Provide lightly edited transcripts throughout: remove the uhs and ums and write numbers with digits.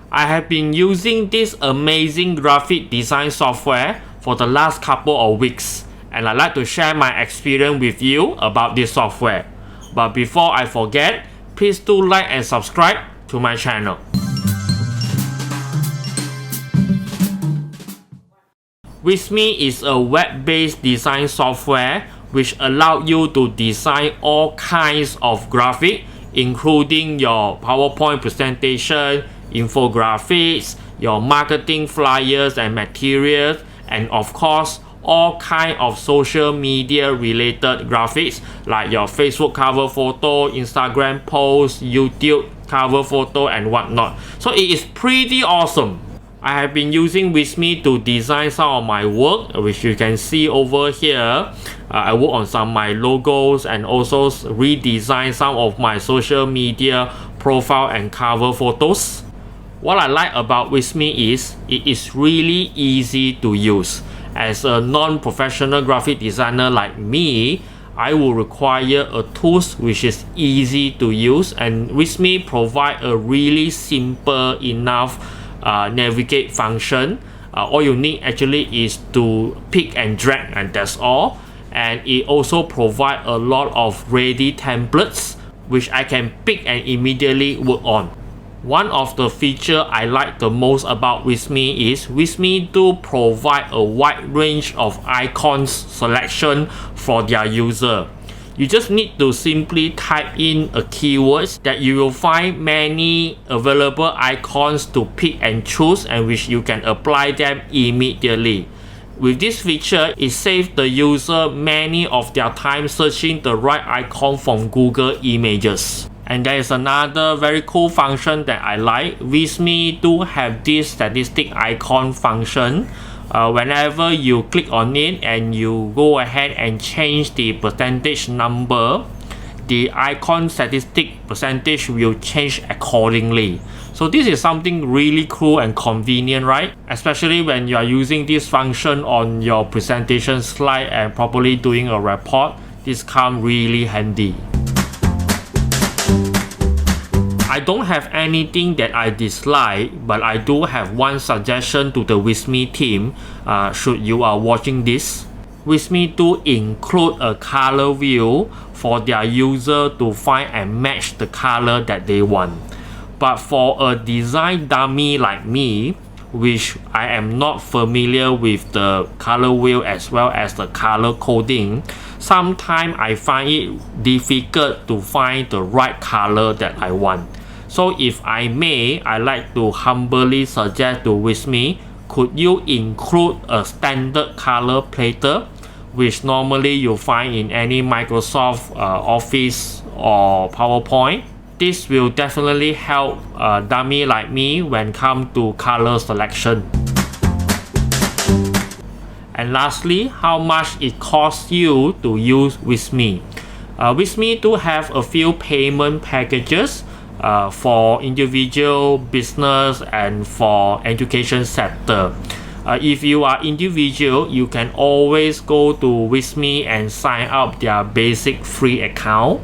I have been using this amazing graphic design software for the last couple of weeks, and I'd like to share my experience with you about this software. But before I forget, please do like and subscribe to my channel. Visme is a web-based design software which allows you to design all kinds of graphics, including your PowerPoint presentation, infographics, your marketing flyers and materials, and of course all kinds of social media related graphics like your Facebook cover photo, Instagram post, YouTube cover photo and whatnot. So it is pretty awesome. I have been using Visme to design some of my work, which you can see over here. I work on some of my logos and also redesign some of my social media profile and cover photos. What I like about Visme is it is really easy to use. As a non-professional graphic designer like me, I will require a tool which is easy to use, and Visme provide a really simple enough navigate function. All you need actually is to pick and drag, and that's all. And it also provide a lot of ready templates which I can pick and immediately work on. One of the features I like the most about Visme is Visme do provide a wide range of icons selection for their user. You just need to simply type in a keywords that you will find many available icons to pick and choose, and which you can apply them immediately. With this feature, it saves the user many of their time searching the right icon from Google Images. And there is another very cool function that I like. Visme do have this statistic icon function. Whenever you click on it and you go ahead and change the percentage number, the icon statistic percentage will change accordingly. So this is something really cool and convenient, right? Especially when you are using this function on your presentation slide and probably doing a report, this comes really handy. I don't have anything that I dislike, but I do have one suggestion to the Visme team should you are watching this. Visme do include a color wheel for their user to find and match the color that they want. But for a design dummy like me, which I am not familiar with the color wheel as well as the color coding, sometimes I find it difficult to find the right color that I want. So if I may, I like to humbly suggest to Visme, could you include a standard color platter, which normally you find in any Microsoft Office or PowerPoint. This will definitely help a dummy like me when come to color selection. And lastly, how much it costs you to use Visme. Visme do have a few payment packages for individual, business and for education sector. If you are individual, you can always go to Visme and sign up their basic free account.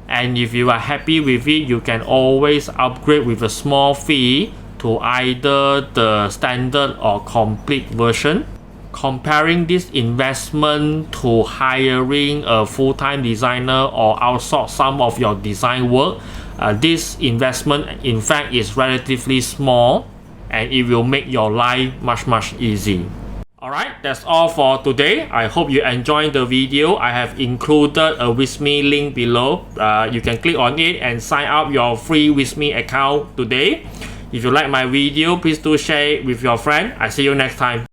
And if you are happy with it, you can always upgrade with a small fee to either the standard or complete version. Comparing this investment to hiring a full-time designer or outsource some of your design work, this investment in fact is relatively small, and it will make your life much easy. Alright, that's all for today. I hope you enjoyed the video. I have included a Visme link below. You can click on it and sign up your free Visme account today. If you like my video, please do share it with your friend. I see you next time.